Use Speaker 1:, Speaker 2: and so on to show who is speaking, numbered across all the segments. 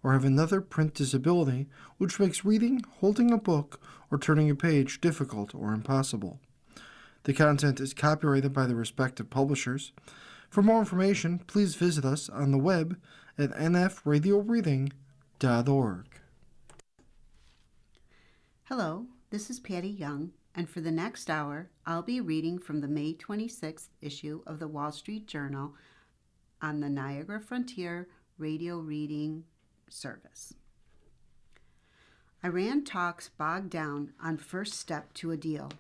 Speaker 1: or have another print disability which makes reading, holding a book, or turning a page difficult or impossible. The content is copyrighted by the respective publishers. For more information, please visit us on the web at nfradioreading.org.
Speaker 2: Hello, this is Patty Young, and for the next hour, I'll be reading from the May 26th issue of the Wall Street Journal on the Niagara Frontier Radio Reading Service. Iran talks bogged down on first step to a deal.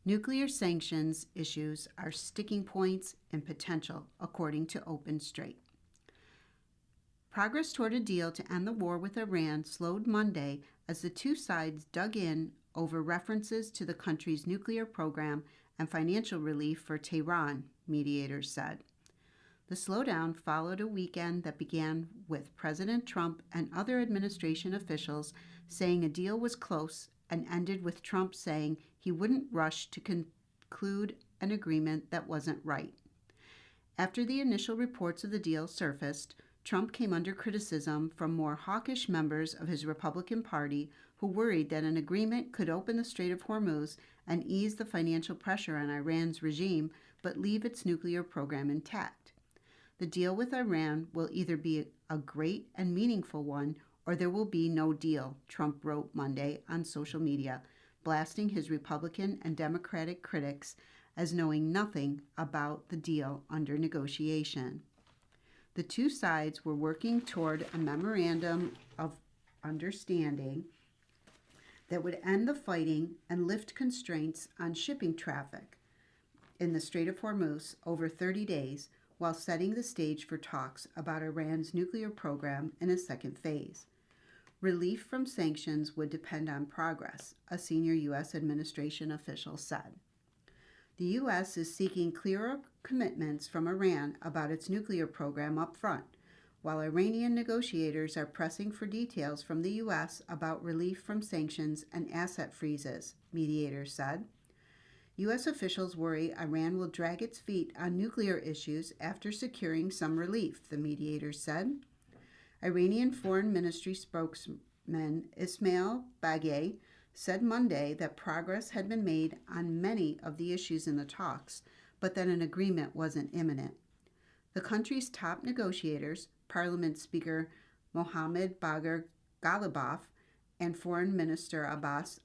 Speaker 2: Nuclear sanctions issues are sticking points and potential, according to OpenStrait. Progress toward a deal to end the war with Iran slowed Monday as the two sides dug in over references to the country's nuclear program and financial relief for Tehran, mediators said. The slowdown followed a weekend that began with President Trump and other administration officials saying a deal was close and ended with Trump saying he wouldn't rush to conclude an agreement that wasn't right. After the initial reports of the deal surfaced, Trump came under criticism from more hawkish members of his Republican Party who worried that an agreement could open the Strait of Hormuz and ease the financial pressure on Iran's regime but leave its nuclear program intact. The deal with Iran will either be a great and meaningful one or there will be no deal, Trump wrote Monday on social media, blasting his Republican and Democratic critics as knowing nothing about the deal under negotiation. The two sides were working toward a memorandum of understanding that would end the fighting and lift constraints on shipping traffic in the Strait of Hormuz over 30 days, while setting the stage for talks about Iran's nuclear program in a second phase. Relief from sanctions would depend on progress, a senior U.S. administration official said. The U.S. is seeking clearer commitments from Iran about its nuclear program up front, while Iranian negotiators are pressing for details from the U.S. about relief from sanctions and asset freezes, mediators said. U.S. officials worry Iran will drag its feet on nuclear issues after securing some relief, the mediators said. Iranian Foreign Ministry spokesman Ismail Baghei said Monday that progress had been made on many of the issues in the talks, but that an agreement wasn't imminent. The country's top negotiators, Parliament Speaker Mohammad Bagher Ghalibaf and Foreign Minister Abbas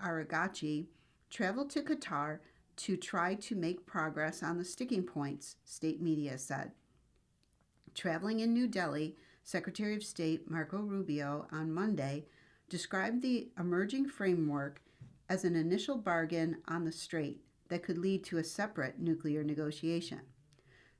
Speaker 2: Araghchi, traveled to Qatar to try to make progress on the sticking points, state media said. Traveling in New Delhi, Secretary of State Marco Rubio on Monday described the emerging framework as an initial bargain on the strait that could lead to a separate nuclear negotiation.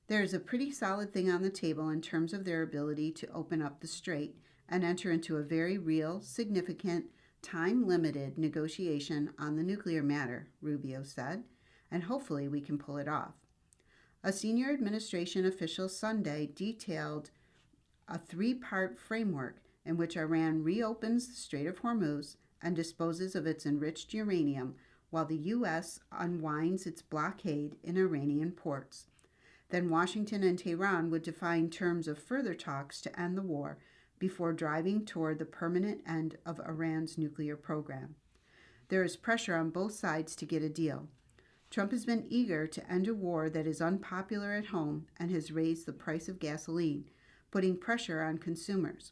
Speaker 2: There is a pretty solid thing on the table in terms of their ability to open up the strait and enter into a very real, significant, time-limited negotiation on the nuclear matter, Rubio said, and hopefully we can pull it off. A senior administration official Sunday detailed a three-part framework in which Iran reopens the Strait of Hormuz and disposes of its enriched uranium while the U.S. unwinds its blockade in Iranian ports. Then Washington and Tehran would define terms of further talks to end the war before driving toward the permanent end of Iran's nuclear program. There is pressure on both sides to get a deal. Trump has been eager to end a war that is unpopular at home and has raised the price of gasoline, putting pressure on consumers.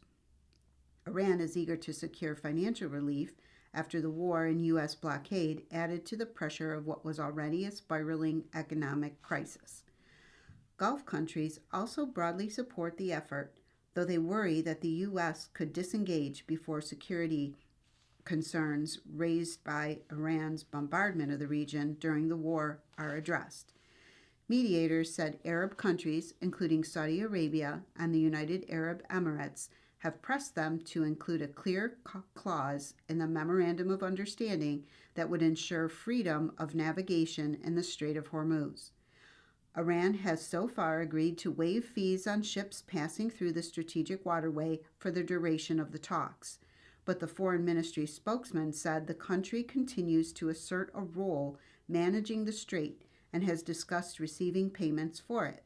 Speaker 2: Iran is eager to secure financial relief after the war and U.S. blockade added to the pressure of what was already a spiraling economic crisis. Gulf countries also broadly support the effort, though they worry that the U.S. could disengage before security concerns raised by Iran's bombardment of the region during the war are addressed. Mediators said Arab countries, including Saudi Arabia and the United Arab Emirates, have pressed them to include a clear clause in the Memorandum of Understanding that would ensure freedom of navigation in the Strait of Hormuz. Iran has so far agreed to waive fees on ships passing through the strategic waterway for the duration of the talks, but the Foreign Ministry spokesman said the country continues to assert a role managing the strait and has discussed receiving payments for it.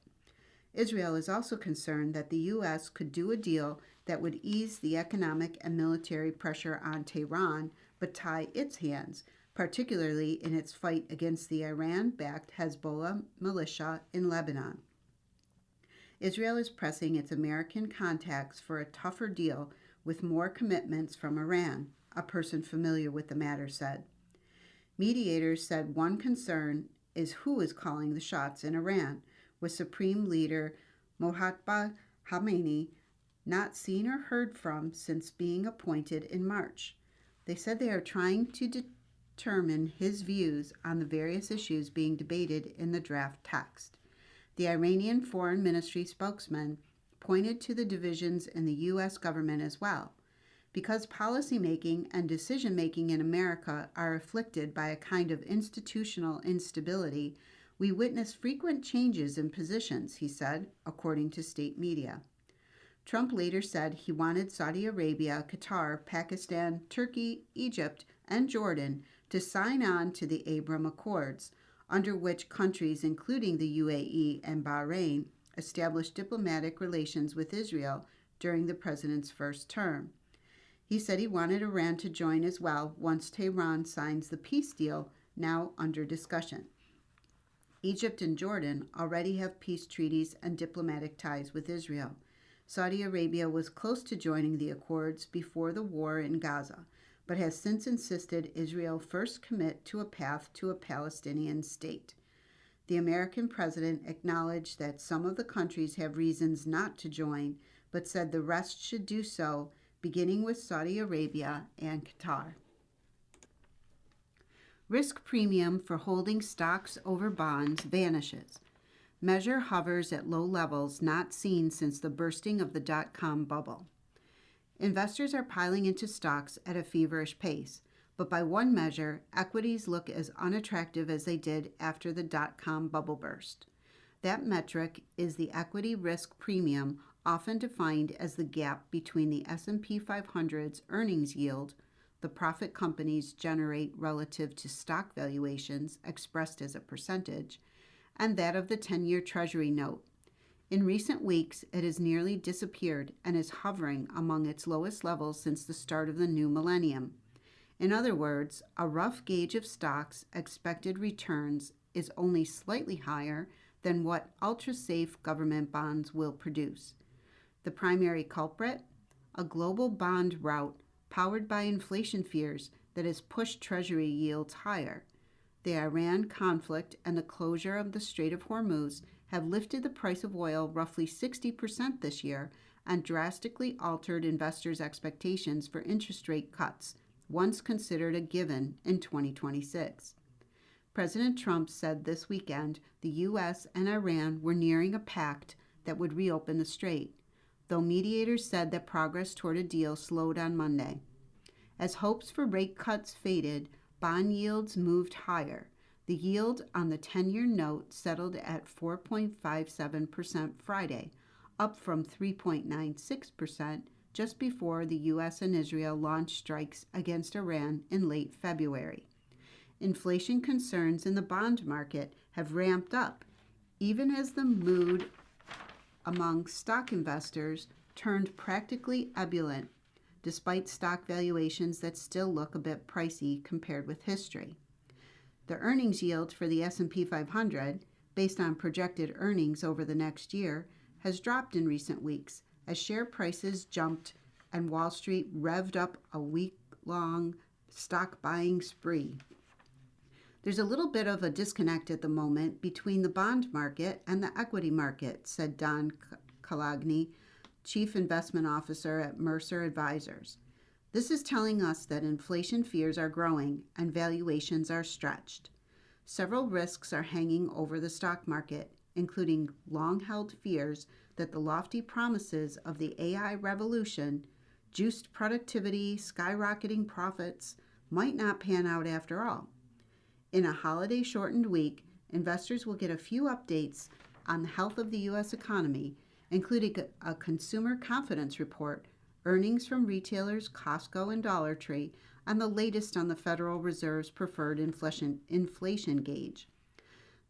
Speaker 2: Israel is also concerned that the U.S. could do a deal that would ease the economic and military pressure on Tehran but tie its hands, particularly in its fight against the Iran-backed Hezbollah militia in Lebanon. Israel is pressing its American contacts for a tougher deal with more commitments from Iran, a person familiar with the matter said. Mediators said one concern is who is calling the shots in Iran, with Supreme Leader Mohammad Khamenei not seen or heard from since being appointed in March. They said they are trying to determine his views on the various issues being debated in the draft text. The Iranian Foreign Ministry spokesman pointed to the divisions in the U.S. government as well. Because policymaking and decision-making in America are afflicted by a kind of institutional instability, we witness frequent changes in positions, he said, according to state media. Trump later said he wanted Saudi Arabia, Qatar, Pakistan, Turkey, Egypt, and Jordan to sign on to the Abraham Accords, under which countries, including the UAE and Bahrain, established diplomatic relations with Israel during the president's first term. He said he wanted Iran to join as well once Tehran signs the peace deal now under discussion. Egypt and Jordan already have peace treaties and diplomatic ties with Israel. Saudi Arabia was close to joining the accords before the war in Gaza, but has since insisted Israel first commit to a path to a Palestinian state. The American president acknowledged that some of the countries have reasons not to join, but said the rest should do so, beginning with Saudi Arabia and Qatar. Risk premium for holding stocks over bonds vanishes. Measure hovers at low levels not seen since the bursting of the dot-com bubble. Investors are piling into stocks at a feverish pace, but by one measure, equities look as unattractive as they did after the dot-com bubble burst. That metric is the equity risk premium, often defined as the gap between the S&P 500's earnings yield, the profit companies generate relative to stock valuations expressed as a percentage, and that of the 10-year Treasury note. In recent weeks, it has nearly disappeared and is hovering among its lowest levels since the start of the new millennium. In other words, a rough gauge of stocks' expected returns is only slightly higher than what ultra-safe government bonds will produce. The primary culprit? A global bond rout powered by inflation fears that has pushed Treasury yields higher. The Iran conflict and the closure of the Strait of Hormuz have lifted the price of oil roughly 60% this year and drastically altered investors' expectations for interest rate cuts, once considered a given in 2026. President Trump said this weekend the U.S. and Iran were nearing a pact that would reopen the strait, though mediators said that progress toward a deal slowed on Monday. As hopes for rate cuts faded, bond yields moved higher. The yield on the 10-year note settled at 4.57% Friday, up from 3.96% just before the U.S. and Israel launched strikes against Iran in late February. Inflation concerns in the bond market have ramped up, even as the mood among stock investors turned practically ebullient, despite stock valuations that still look a bit pricey compared with history. The earnings yield for the S&P 500, based on projected earnings over the next year, has dropped in recent weeks as share prices jumped and Wall Street revved up a week-long stock buying spree. There's a little bit of a disconnect at the moment between the bond market and the equity market, said Don Kalagny, Chief Investment Officer at Mercer Advisors. This is telling us that inflation fears are growing and valuations are stretched. Several risks are hanging over the stock market, including long-held fears that the lofty promises of the AI revolution, juiced productivity, skyrocketing profits, might not pan out after all. In a holiday-shortened week, investors will get a few updates on the health of the U.S. economy, including a consumer confidence report, earnings from retailers Costco and Dollar Tree, and the latest on the Federal Reserve's preferred inflation gauge.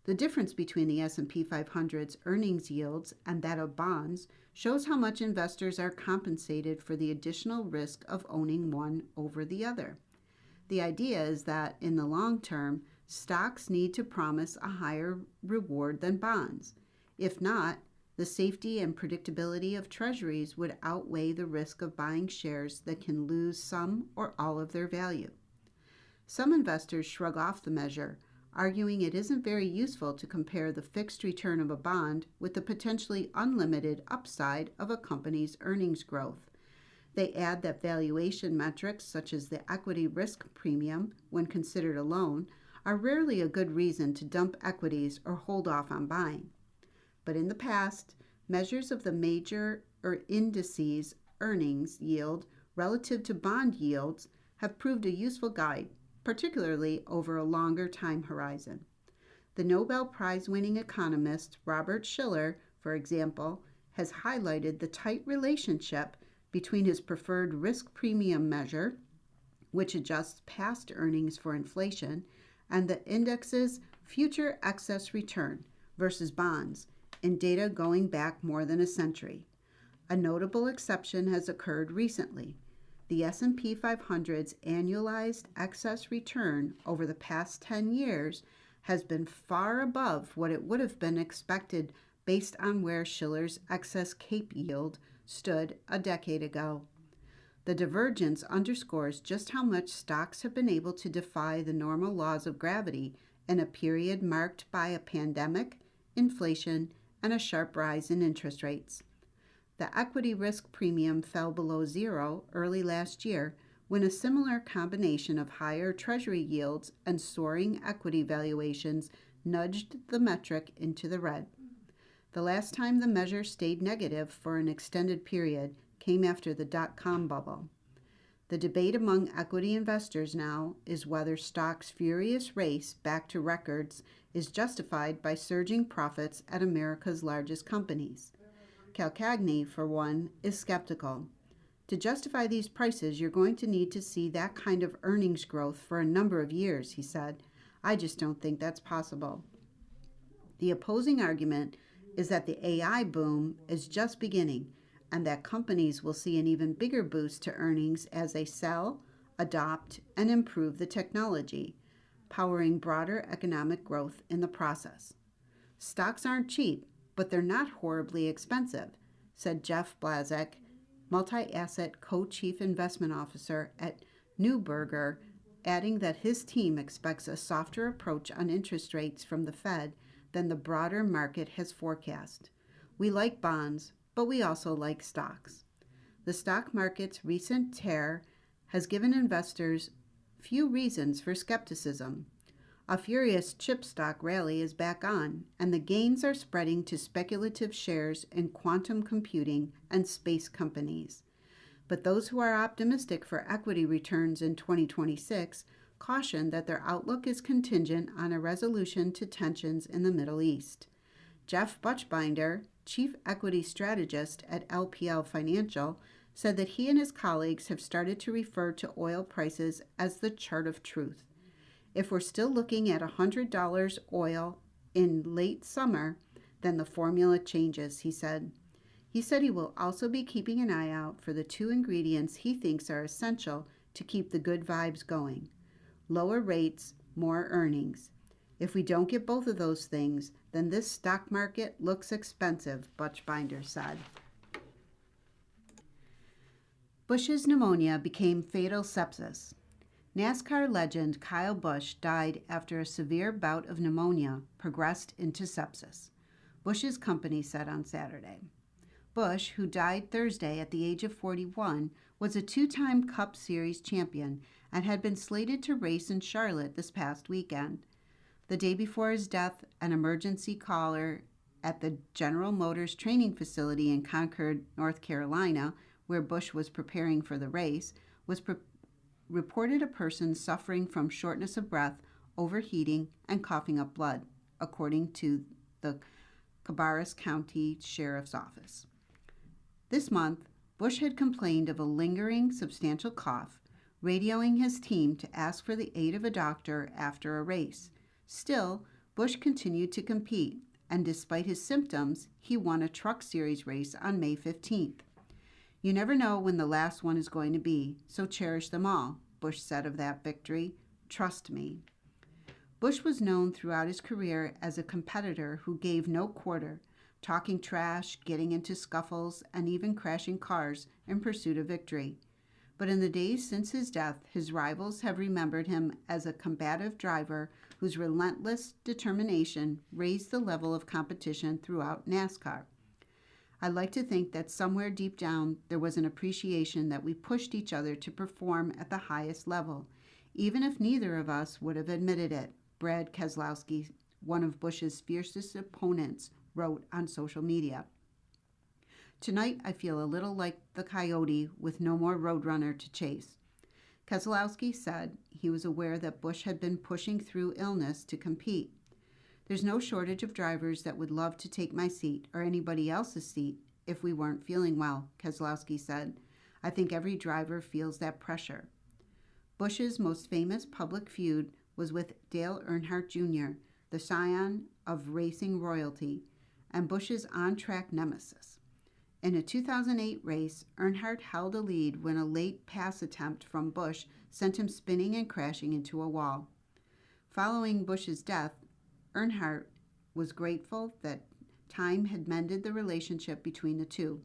Speaker 2: The difference between the S&P 500's earnings yields and that of bonds shows how much investors are compensated for the additional risk of owning one over the other. The idea is that in the long term, stocks need to promise a higher reward than bonds. If not, the safety and predictability of treasuries would outweigh the risk of buying shares that can lose some or all of their value. Some investors shrug off the measure, arguing it isn't very useful to compare the fixed return of a bond with the potentially unlimited upside of a company's earnings growth. They add that valuation metrics such as the equity risk premium, when considered alone, are rarely a good reason to dump equities or hold off on buying. But in the past, measures of the major indices earnings yield relative to bond yields have proved a useful guide, particularly over a longer time horizon. The Nobel Prize-winning economist Robert Shiller, for example, has highlighted the tight relationship between his preferred risk premium measure, which adjusts past earnings for inflation, and the index's future excess return versus bonds in data going back more than a century. A notable exception has occurred recently. The S&P 500's annualized excess return over the past 10 years has been far above what it would have been expected based on where Shiller's excess CAPE yield stood a decade ago. The divergence underscores just how much stocks have been able to defy the normal laws of gravity in a period marked by a pandemic, inflation, and a sharp rise in interest rates. The equity risk premium fell below zero early last year when a similar combination of higher treasury yields and soaring equity valuations nudged the metric into the red. The last time the measure stayed negative for an extended period came after the dot-com bubble. The debate among equity investors now is whether stocks' furious race back to records is justified by surging profits at America's largest companies. Calcagni, for one, is skeptical. To justify these prices, you're going to need to see that kind of earnings growth for a number of years, he said. I just don't think that's possible. The opposing argument is that the AI boom is just beginning and that companies will see an even bigger boost to earnings as they sell, adopt, and improve the technology, powering broader economic growth in the process. Stocks aren't cheap, but they're not horribly expensive, said Jeff Blazek, multi-asset co-chief investment officer at Neuberger, adding that his team expects a softer approach on interest rates from the Fed than the broader market has forecast. We like bonds, but we also like stocks. The stock market's recent tear has given investors few reasons for skepticism. A furious chip stock rally is back on, and the gains are spreading to speculative shares in quantum computing and space companies. But those who are optimistic for equity returns in 2026 caution that their outlook is contingent on a resolution to tensions in the Middle East. Jeff Buchbinder, chief equity strategist at LPL Financial, said that he and his colleagues have started to refer to oil prices as the chart of truth. If we're still looking at $100 oil in late summer, then the formula changes, he said. He said he will also be keeping an eye out for the two ingredients he thinks are essential to keep the good vibes going. Lower rates, more earnings. If we don't get both of those things, then this stock market looks expensive, Buchbinder said. Bush's pneumonia became fatal sepsis. NASCAR legend Kyle Busch died after a severe bout of pneumonia progressed into sepsis, Busch's company said on Saturday. Busch, who died Thursday at the age of 41, was a two-time Cup Series champion and had been slated to race in Charlotte this past weekend. The day before his death, an emergency caller at the General Motors training facility in Concord, North Carolina, where Busch was preparing for the race, reported a person suffering from shortness of breath, overheating, and coughing up blood, according to the Cabarrus County Sheriff's Office. This month, Busch had complained of a lingering, substantial cough, radioing his team to ask for the aid of a doctor after a race. Still, Bush continued to compete, and despite his symptoms, he won a Truck Series race on May 15th. "You never know when the last one is going to be, so cherish them all," Bush said of that victory. "Trust me." Bush was known throughout his career as a competitor who gave no quarter, talking trash, getting into scuffles, and even crashing cars in pursuit of victory. But in the days since his death, his rivals have remembered him as a combative driver whose relentless determination raised the level of competition throughout NASCAR. I like to think that somewhere deep down there was an appreciation that we pushed each other to perform at the highest level, even if neither of us would have admitted it, Brad Keselowski, one of Bush's fiercest opponents, wrote on social media. "Tonight I feel a little like the coyote with no more roadrunner to chase." Keselowski said he was aware that Bush had been pushing through illness to compete. "There's no shortage of drivers that would love to take my seat or anybody else's seat if we weren't feeling well," Keselowski said. "I think every driver feels that pressure." Bush's most famous public feud was with Dale Earnhardt Jr., the scion of racing royalty, and Bush's on-track nemesis. In a 2008 race, Earnhardt held a lead when a late pass attempt from Bush sent him spinning and crashing into a wall. Following Bush's death, Earnhardt was grateful that time had mended the relationship between the two.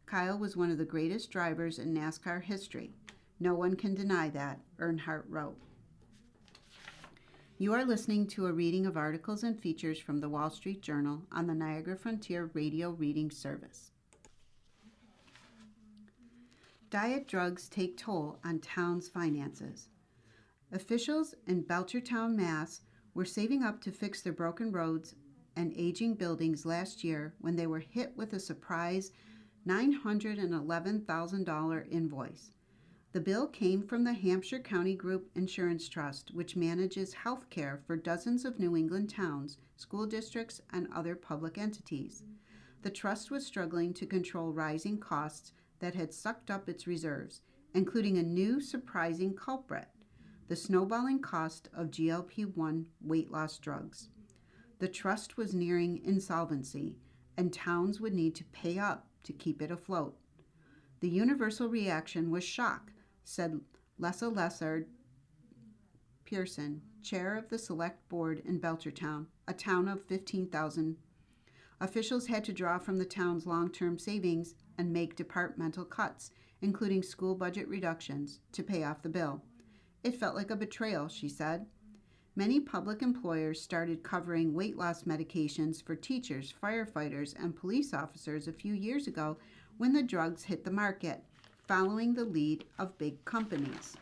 Speaker 2: "Kyle was one of the greatest drivers in NASCAR history. No one can deny that," Earnhardt wrote. You are listening to a reading of articles and features from the Wall Street Journal on the Niagara Frontier Radio Reading Service. Diet drugs take toll on town's finances. Officials in Belchertown, Mass. Were saving up to fix their broken roads and aging buildings last year when they were hit with a surprise $911,000 invoice. The bill came from the Hampshire County Group Insurance Trust, which manages health care for dozens of New England towns, school districts, and other public entities. The trust was struggling to control rising costs that had sucked up its reserves, including a new surprising culprit: the snowballing cost of GLP-1 weight loss drugs. The trust was nearing insolvency, and towns would need to pay up to keep it afloat. The universal reaction was shock, said Lessa Lessard Pearson, chair of the select board in Belchertown, a town of 15,000. Officials had to draw from the town's long-term savings and make departmental cuts, including school budget reductions, to pay off the bill. "It felt like a betrayal," she said. Many public employers started covering weight loss medications for teachers, firefighters, and police officers a few years ago when the drugs hit the market, following the lead of big companies.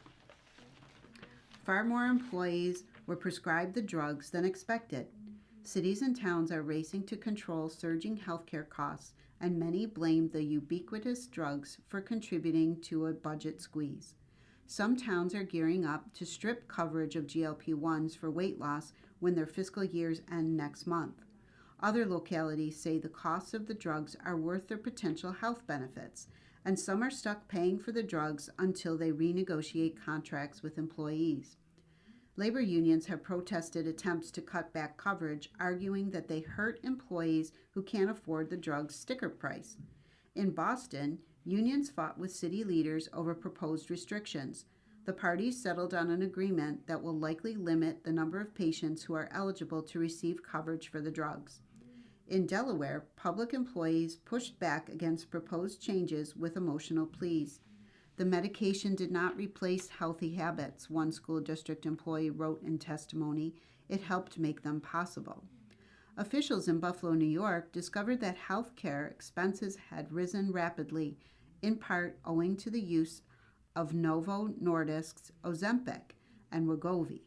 Speaker 2: Far more employees were prescribed the drugs than expected. Cities and towns are racing to control surging healthcare costs, and many blame the ubiquitous drugs for contributing to a budget squeeze. Some towns are gearing up to strip coverage of GLP-1s for weight loss when their fiscal years end next month. Other localities say the costs of the drugs are worth their potential health benefits, and some are stuck paying for the drugs until they renegotiate contracts with employees. Labor unions have protested attempts to cut back coverage, arguing that they hurt employees who can't afford the drug's sticker price. In Boston, unions fought with city leaders over proposed restrictions. The parties settled on an agreement that will likely limit the number of patients who are eligible to receive coverage for the drugs. In Delaware, public employees pushed back against proposed changes with emotional pleas. "The medication did not replace healthy habits," one school district employee wrote in testimony. "It helped make them possible." Officials in Buffalo, New York, discovered that health care expenses had risen rapidly, in part owing to the use of Novo Nordisk's Ozempic and Wegovy.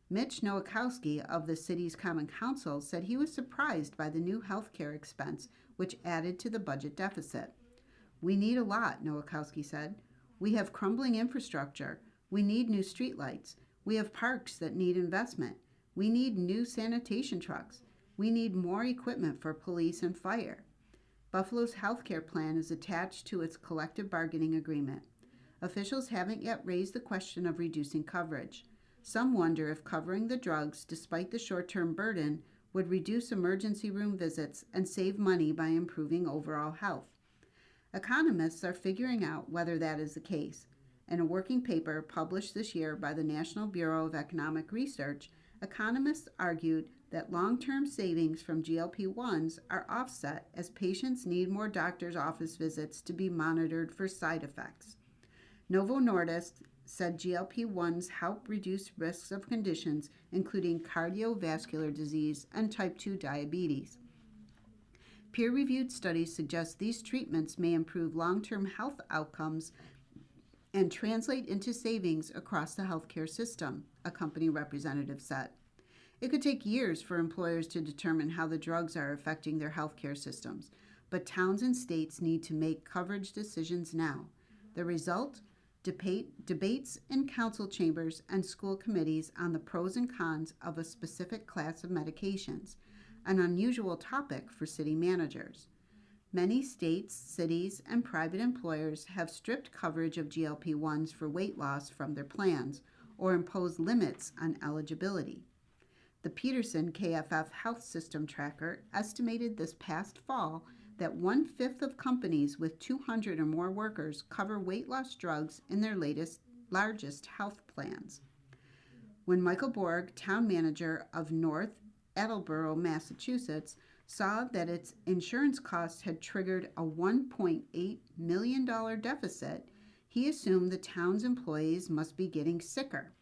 Speaker 2: Mitch Nowakowski of the city's Common Council said he was surprised by the new health care expense, which added to the budget deficit. "We need a lot," Nowakowski said. "We have crumbling infrastructure. We need new streetlights. We have parks that need investment. We need new sanitation trucks. We need more equipment for police and fire." Buffalo's health care plan is attached to its collective bargaining agreement. Officials haven't yet raised the question of reducing coverage. Some wonder if covering the drugs, despite the short-term burden, would reduce emergency room visits and save money by improving overall health. Economists are figuring out whether that is the case. In a working paper published this year by the National Bureau of Economic Research, economists argued that long-term savings from GLP-1s are offset as patients need more doctor's office visits to be monitored for side effects. Novo Nordisk said GLP-1s help reduce risks of conditions including cardiovascular disease and type 2 diabetes. Peer-reviewed studies suggest these treatments may improve long-term health outcomes and translate into savings across the healthcare system, a company representative said. It could take years for employers to determine how the drugs are affecting their healthcare systems, but towns and states need to make coverage decisions now. The result? Debates in council chambers and school committees on the pros and cons of a specific class of medications, an unusual topic for city managers. Many states, cities, and private employers have stripped coverage of GLP-1s for weight loss from their plans or imposed limits on eligibility. The Peterson KFF Health System Tracker estimated this past fall that 1/5 of companies with 200 or more workers cover weight loss drugs in their largest health plans. When Michael Borg, town manager of North Attleboro, Massachusetts, saw that its insurance costs had triggered a $1.8 million deficit, he assumed the town's employees must be getting sicker.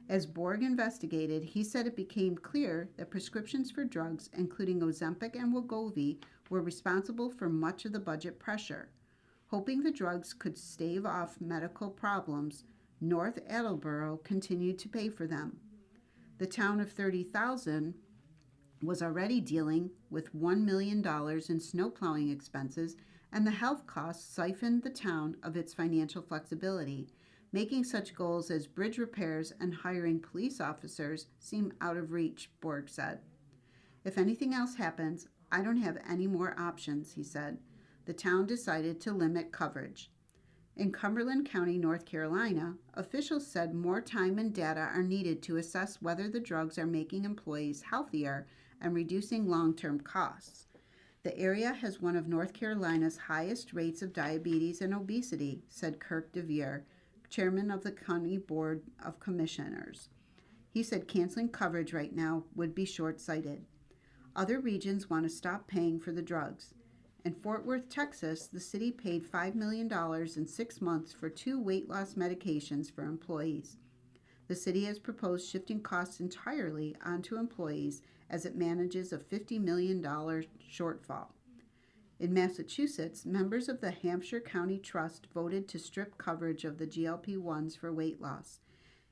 Speaker 2: As Borg investigated, he said it became clear that prescriptions for drugs, including Ozempic and Wegovy, were responsible for much of the budget pressure. Hoping the drugs could stave off medical problems, North Attleboro continued to pay for them. The town of 30,000 was already dealing with $1 million in snowplowing expenses, and the health costs siphoned the town of its financial flexibility, making such goals as bridge repairs and hiring police officers seem out of reach, Borg said. If anything else happens, I don't have any more options, he said. The town decided to limit coverage. In Cumberland County, North Carolina, officials said more time and data are needed to assess whether the drugs are making employees healthier and reducing long-term costs. The area has one of North Carolina's highest rates of diabetes and obesity, said Kirk DeVere, chairman of the County Board of Commissioners. He said canceling coverage right now would be short-sighted. Other regions want to stop paying for the drugs. In Fort Worth, Texas, the city paid $5 million in 6 months for 2 weight loss medications for employees. The city has proposed shifting costs entirely onto employees as it manages a $50 million shortfall. In Massachusetts, members of the Hampshire County Trust voted to strip coverage of the GLP-1s for weight loss.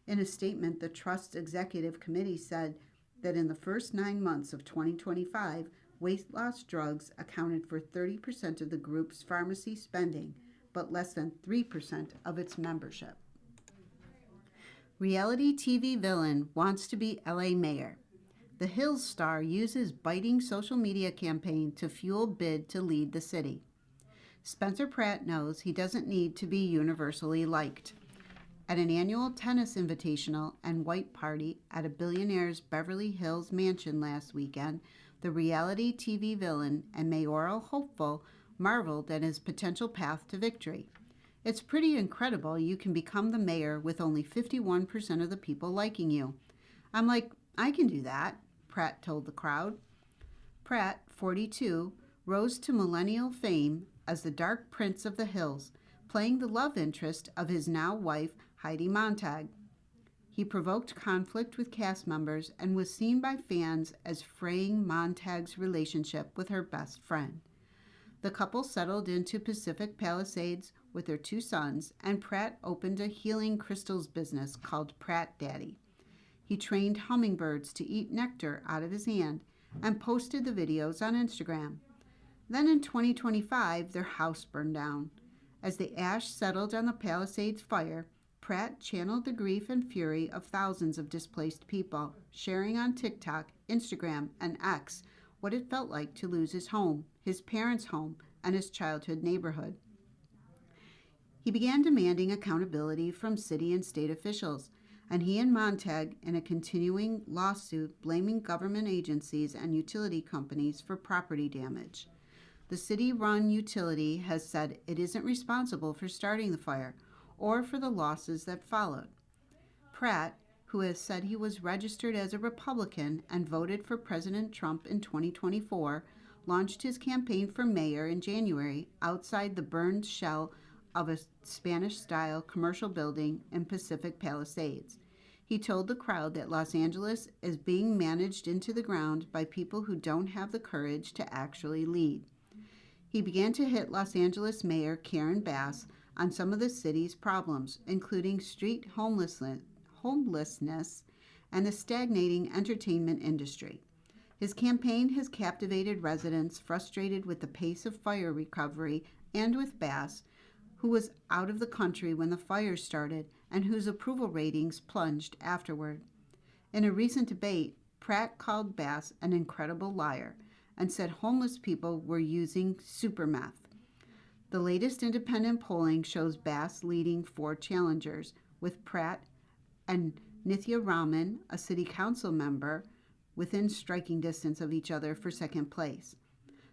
Speaker 2: In a statement, the Trust's executive committee said that in the first 9 months of 2025, weight loss drugs accounted for 30% of the group's pharmacy spending, but less than 3% of its membership. Reality TV villain wants to be LA mayor. The Hills star uses biting social media campaign to fuel bid to lead the city. Spencer Pratt knows he doesn't need to be universally liked. At an annual tennis invitational and white party at a billionaire's Beverly Hills mansion last weekend, the reality TV villain and mayoral hopeful marveled at his potential path to victory. It's pretty incredible you can become the mayor with only 51% of the people liking you. I'm like, I can do that, Pratt told the crowd. Pratt, 42, rose to millennial fame as the Dark Prince of the Hills, playing the love interest of his now wife, Heidi Montag. He provoked conflict with cast members and was seen by fans as fraying Montag's relationship with her best friend. The couple settled into Pacific Palisades with their 2 sons, and Pratt opened a healing crystals business called Pratt Daddy. He trained hummingbirds to eat nectar out of his hand and posted the videos on Instagram. Then in 2025, their house burned down. As the ash settled on the Palisades fire, Pratt channeled the grief and fury of thousands of displaced people, sharing on TikTok, Instagram, and X what it felt like to lose his home, his parents' home, and his childhood neighborhood. He began demanding accountability from city and state officials. and he and Montag in a continuing lawsuit blaming government agencies and utility companies for property damage. The city-run utility has said it isn't responsible for starting the fire or for the losses that followed. Pratt, who has said he was registered as a Republican and voted for President Trump in 2024, launched his campaign for mayor in January outside the burned shell of a Spanish-style commercial building in Pacific Palisades. He told the crowd that Los Angeles is being managed into the ground by people who don't have the courage to actually lead. He began to hit Los Angeles Mayor Karen Bass on some of the city's problems, including street homelessness and the stagnating entertainment industry. His campaign has captivated residents frustrated with the pace of fire recovery and with Bass, who was out of the country when the fire started and whose approval ratings plunged afterward. In a recent debate, Pratt called Bass an incredible liar and said homeless people were using super meth. The latest independent polling shows Bass leading 4 challengers, with Pratt and Nithya Raman, a city council member, within striking distance of each other for second place.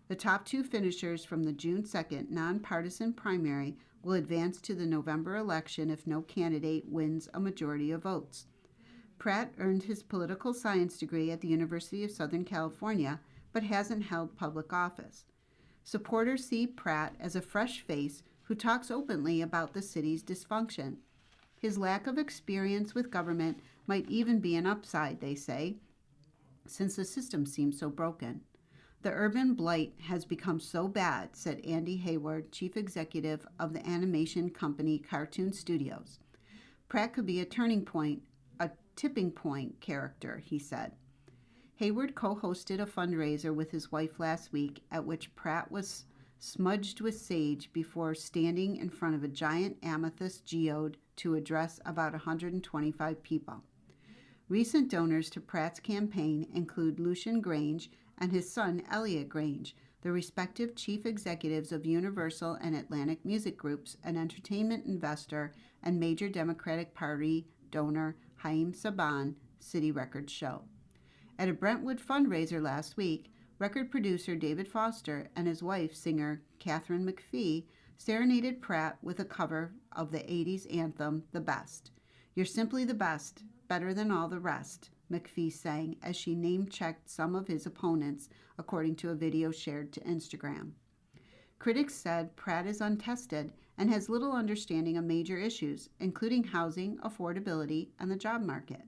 Speaker 2: The top 2 finishers from the June 2nd nonpartisan primary will advance to the November election if no candidate wins a majority of votes. Pratt earned his political science degree at the University of Southern California, but hasn't held public office. Supporters see Pratt as a fresh face who talks openly about the city's dysfunction. His lack of experience with government might even be an upside, they say, since the system seems so broken. The urban blight has become so bad, said Andy Hayward, chief executive of the animation company Cartoon Studios. Pratt could be a turning point, a tipping point character, he said. Hayward co-hosted a fundraiser with his wife last week at which Pratt was smudged with sage before standing in front of a giant amethyst geode to address about 125 people. Recent donors to Pratt's campaign include Lucian Grange and his son Elliot Grange, the respective chief executives of Universal and Atlantic Music Groups, an entertainment investor, and major Democratic Party donor Haim Saban, City Records show. At a Brentwood fundraiser last week, record producer David Foster and his wife, singer Catherine McPhee, serenaded Pratt with a cover of the 80s anthem, The Best. You're simply the best, better than all the rest, McPhee sang as she name-checked some of his opponents, according to a video shared to Instagram. Critics said Pratt is untested and has little understanding of major issues, including housing, affordability, and the job market.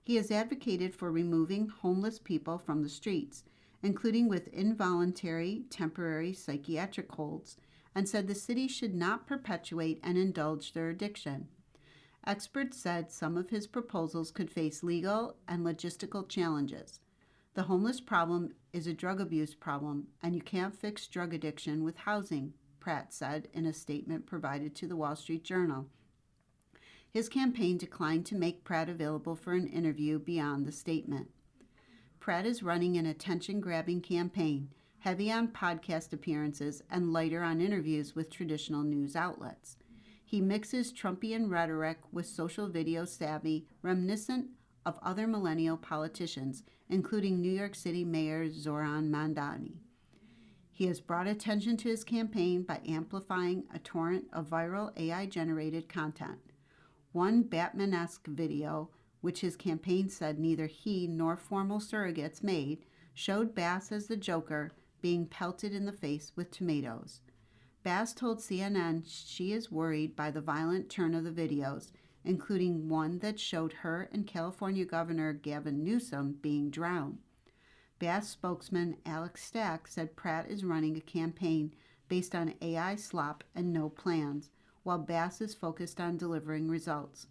Speaker 2: He has advocated for removing homeless people from the streets, including with involuntary, temporary psychiatric holds, and said the city should not perpetuate and indulge their addiction. Experts said some of his proposals could face legal and logistical challenges. The homeless problem is a drug abuse problem, and you can't fix drug addiction with housing, Pratt said in a statement provided to the Wall Street Journal. His campaign declined to make Pratt available for an interview beyond the statement. Pratt is running an attention-grabbing campaign, heavy on podcast appearances and lighter on interviews with traditional news outlets. He mixes Trumpian rhetoric with social video savvy reminiscent of other millennial politicians, including New York City Mayor Zoran Mandani. He has brought attention to his campaign by amplifying a torrent of viral AI-generated content. One Batman-esque video, which his campaign said neither he nor formal surrogates made, showed Bass as the Joker being pelted in the face with tomatoes. Bass told CNN she is worried by the violent turn of the videos, including one that showed her and California Governor Gavin Newsom being drowned. Bass spokesman Alex Stack said Pratt is running a campaign based on AI slop and no plans, while Bass is focused on delivering results.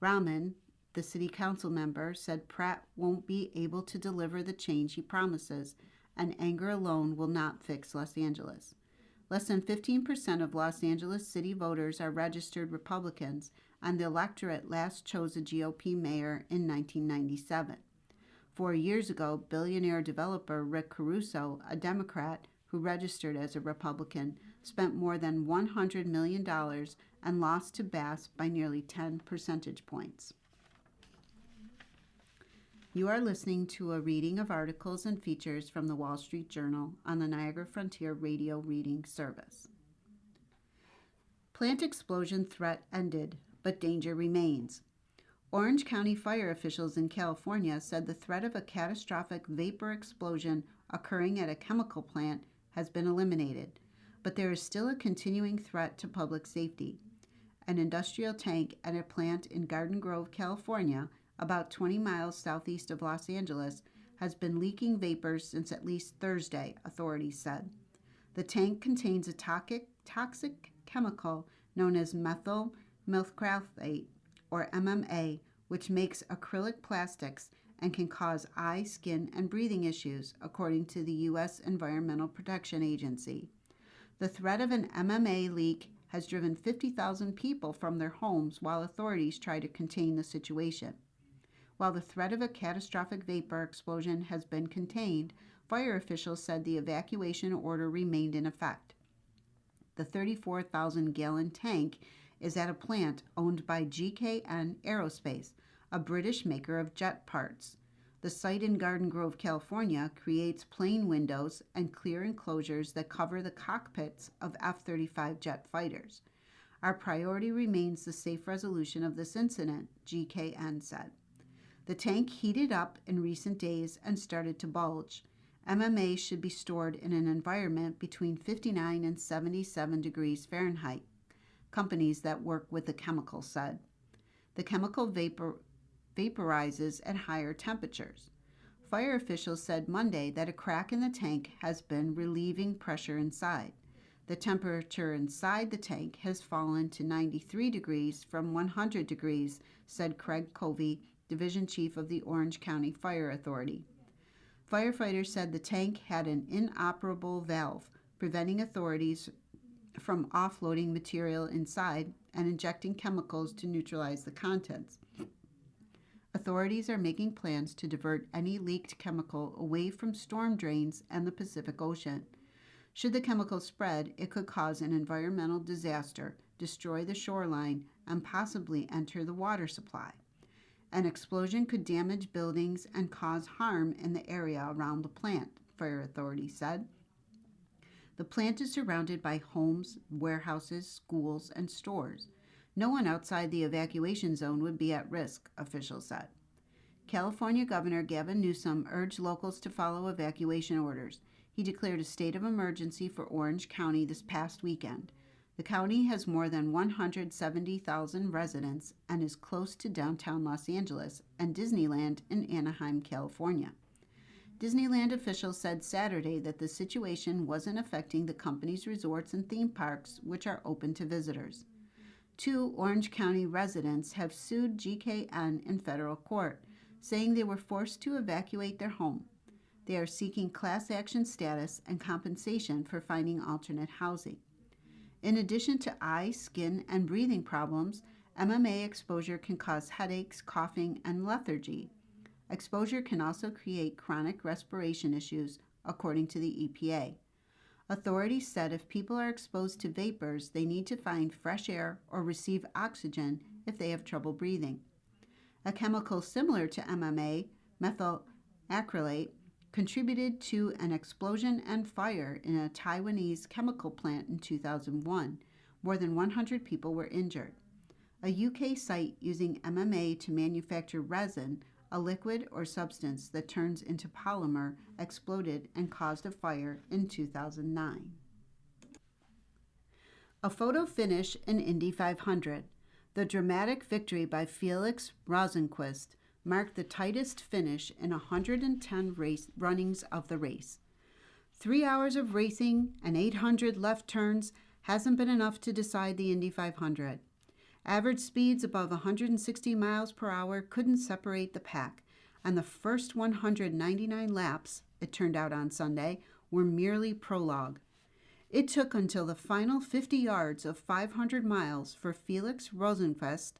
Speaker 2: Rahman, the city council member, said Pratt won't be able to deliver the change he promises, and anger alone will not fix Los Angeles. Less than 15% of Los Angeles city voters are registered Republicans, and the electorate last chose a GOP mayor in 1997. 4 years ago, billionaire developer Rick Caruso, a Democrat who registered as a Republican, spent more than $100 million and lost to Bass by nearly 10 percentage points. You are listening to a reading of articles and features from the Wall Street Journal on the Niagara Frontier Radio Reading Service. Plant explosion threat ended, but danger remains. Orange County fire officials in California said the threat of a catastrophic vapor explosion occurring at a chemical plant has been eliminated, but there is still a continuing threat to public safety. An industrial tank at a plant in Garden Grove, California, about 20 miles southeast of Los Angeles, has been leaking vapors since at least Thursday, authorities said. The tank contains a toxic chemical known as methyl methacrylate, or MMA, which makes acrylic plastics and can cause eye, skin, and breathing issues, according to the U.S. Environmental Protection Agency. The threat of an MMA leak has driven 50,000 people from their homes while authorities try to contain the situation. While the threat of a catastrophic vapor explosion has been contained, fire officials said the evacuation order remained in effect. The 34,000-gallon tank is at a plant owned by GKN Aerospace, a British maker of jet parts. The site in Garden Grove, California, creates plane windows and clear enclosures that cover the cockpits of F-35 jet fighters. Our priority remains the safe resolution of this incident, GKN said. The tank heated up in recent days and started to bulge. MMA should be stored in an environment between 59 and 77 degrees Fahrenheit, companies that work with the chemical said. The chemical vaporizes at higher temperatures. Fire officials said Monday that a crack in the tank has been relieving pressure inside. The temperature inside the tank has fallen to 93 degrees from 100 degrees, said Craig Covey, Division Chief of the Orange County Fire Authority. Firefighters said the tank had an inoperable valve, preventing authorities from offloading material inside and injecting chemicals to neutralize the contents. Authorities are making plans to divert any leaked chemical away from storm drains and the Pacific Ocean. Should the chemical spread, it could cause an environmental disaster, destroy the shoreline, and possibly enter the water supply. An explosion could damage buildings and cause harm in the area around the plant, fire authorities said. The plant is surrounded by homes, warehouses, schools, and stores. No one outside the evacuation zone would be at risk, officials said. California Governor Gavin Newsom urged locals to follow evacuation orders. He declared a state of emergency for Orange County this past weekend. The county has more than 170,000 residents and is close to downtown Los Angeles and Disneyland in Anaheim, California. Disneyland officials said Saturday that the situation wasn't affecting the company's resorts and theme parks, which are open to visitors. 2 Orange County residents have sued GKN in federal court, saying they were forced to evacuate their home. They are seeking class action status and compensation for finding alternate housing. In addition to eye, skin, and breathing problems, MMA exposure can cause headaches, coughing, and lethargy. Exposure can also create chronic respiration issues, according to the EPA. Authorities said if people are exposed to vapors, they need to find fresh air or receive oxygen if they have trouble breathing. A chemical similar to MMA, methyl acrylate, contributed to an explosion and fire in a Taiwanese chemical plant in 2001. More than 100 people were injured. A UK site using MMA to manufacture resin, a liquid or substance that turns into polymer, exploded and caused a fire in 2009. A photo finish in Indy 500. The dramatic victory by Felix Rosenqvist marked the tightest finish in 110 runnings of the race. 3 hours of racing and 800 left turns hasn't been enough to decide the Indy 500. Average speeds above 160 miles per hour couldn't separate the pack, and the first 199 laps, it turned out on Sunday, were merely prologue. It took until the final 50 yards of 500 miles for Felix Rosenqvist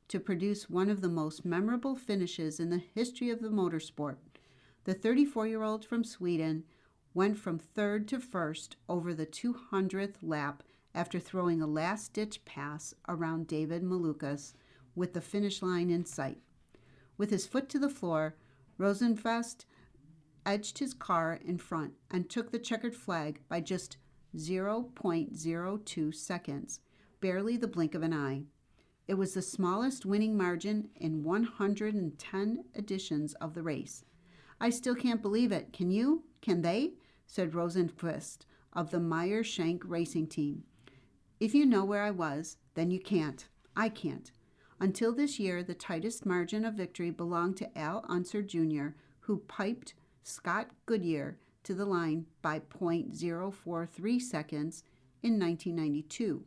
Speaker 2: to produce one of the most memorable finishes in the history of the motorsport. The 34-year-old from Sweden went from third to first over the 200th lap after throwing a last-ditch pass around David Malukas with the finish line in sight. With his foot to the floor, Rosenfest edged his car in front and took the checkered flag by just 0.02 seconds, barely the blink of an eye. It was the smallest winning margin in 110 editions of the race. I still can't believe it. Can you? Can they? Said Rosenquist of the Meyer-Shank racing team. If you know where I was, then you can't. I can't. Until this year, the tightest margin of victory belonged to Al Unser Jr., who piped Scott Goodyear to the line by .043 seconds in 1992.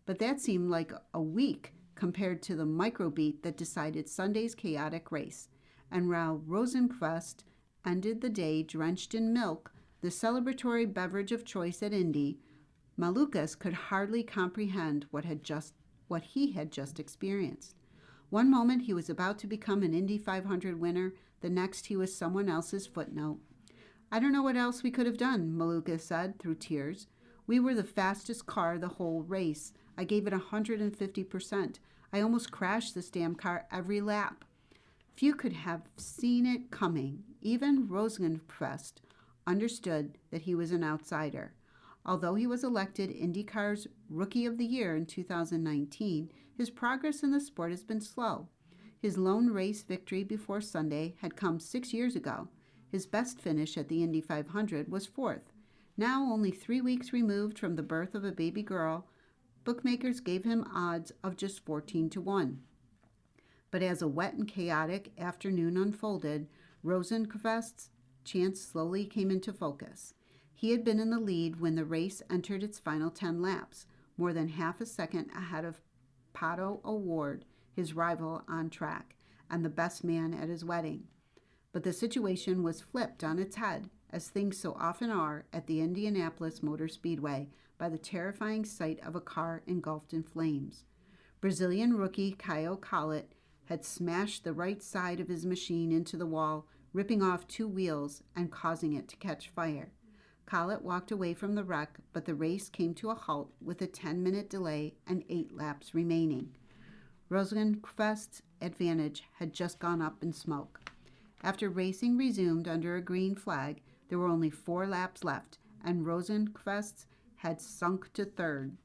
Speaker 2: But that seemed like a week compared to the microbeat that decided Sunday's chaotic race. And while Rosenquist ended the day drenched in milk, the celebratory beverage of choice at Indy, Malukas could hardly comprehend what he had just experienced. One moment he was about to become an Indy 500 winner, the next he was someone else's footnote. I don't know what else we could have done, Malukas said through tears. We were the fastest car the whole race. I gave it 150%. I almost crashed this damn car every lap. Few could have seen it coming. Even Rosenquist understood that he was an outsider. Although he was elected IndyCar's Rookie of the Year in 2019, his progress in the sport has been slow. His lone race victory before Sunday had come 6 years ago. His best finish at the Indy 500 was fourth. Now, only 3 weeks removed from the birth of a baby girl, bookmakers gave him odds of just 14-1. But as a wet and chaotic afternoon unfolded, Rosenquist's chance slowly came into focus. He had been in the lead when the race entered its final 10 laps, more than half a second ahead of Pato O'Ward, his rival on track, and the best man at his wedding. But the situation was flipped on its head, as things so often are at the Indianapolis Motor Speedway, by the terrifying sight of a car engulfed in flames. Brazilian rookie Caio Collet had smashed the right side of his machine into the wall, ripping off 2 wheels and causing it to catch fire. Collet walked away from the wreck, but the race came to a halt with a 10-minute delay and 8 laps remaining. Rosenquist's advantage had just gone up in smoke. After racing resumed under a green flag, there were only 4 laps left, and Rosenquist had sunk to third.